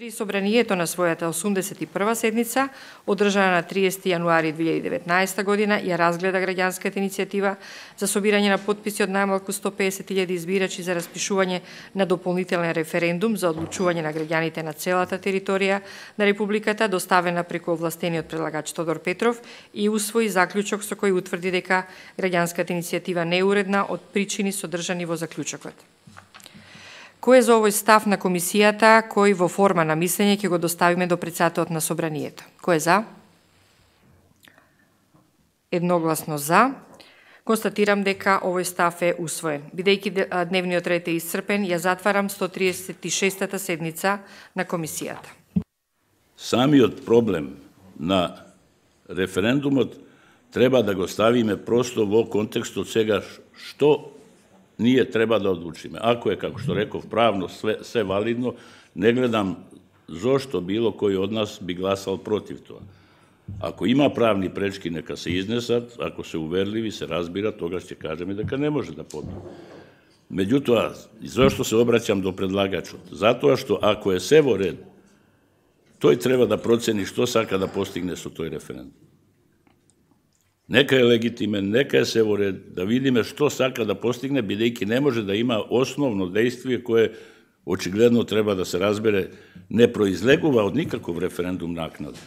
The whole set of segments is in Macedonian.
При собранието на својата 81 седница, одржана на 30 јануари 2019 година, ја разгледа граѓанската иницијатива за собирање на потписи од најмалку 150.000 избирачи за распишување на дополнителен референдум за одлучување на граѓаните на целата територија на Републиката, доставена преку овластениот предлагач Тодор Петров, и усвои заклучок со кој утврди дека граѓанската иницијатива не е уредна од причини содржани во заклучокот. Кој е за овој став на комисијата, кој во форма на мислење ќе го доставиме до председателот на собранието? Кој е за? Едногласно за. Констатирам дека овој став е усвоен. Бидејќи дневниот ред е исцрпен, ја затварам 136-та седница на комисијата. Самиот проблем на референдумот треба да го ставиме просто во контекстот сега што ние треба да одлучиме. Ако е, како што реков, правно се валидно, не гледам зошто било кој од нас би гласал против тоа. Ако има правни пречки, нека се изнесат, ако се уверливи, се разбира, тогаш ќе кажеме дека не може да победи. Меѓутоа, зошто се обраќам до предлагачот? Затоа што ако е се во ред, тој треба да процени што сака да постигне со тој референдум. Нека е легитимен, нека е се во ред, да видиме што сака да постигне, бидејќи не може да има основно действие кое очигледно треба да се разбере, не произлегува од никаков референдум накнада.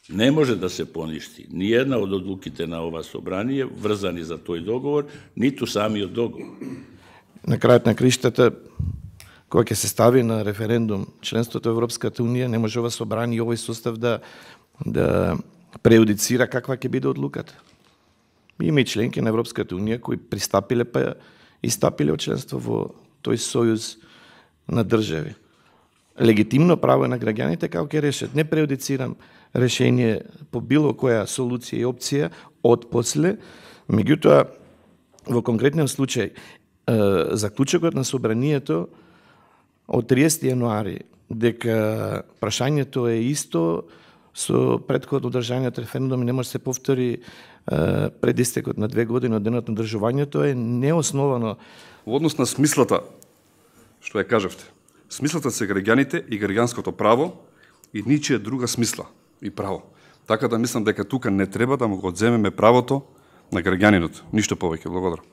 Не може да се поништи ни една од одлуките на ова собрание врзани за тој договор, ниту самиот договор. На крајот на криштата, кога ќе се стави на референдум членството во Европската унија, не може ова собрание и овој состав да преюдицира каква ќе биде одлуката. Има и членки на Европската унија кои пристапиле па истапиле од членство во тој сојуз на држави. Легитимно право на граѓаните како ќе решат. Не преюдицирам решение по било која солуција и опција од после, меѓутоа во конкретниот случај заклучокот на собранието од 30 јануари дека прашањето е исто со претходно одржаниот референдум и не може да се повтори пред истекот на 2 години од денот на одржувањето е неосновано. Во однос на смислата, што ја кажавте, смислата се граѓаните и граѓанското право и ничија друга смисла и право. Така да мислам дека тука не треба да му го одземеме правото на граѓанинот. Ништо повеќе. Благодарам.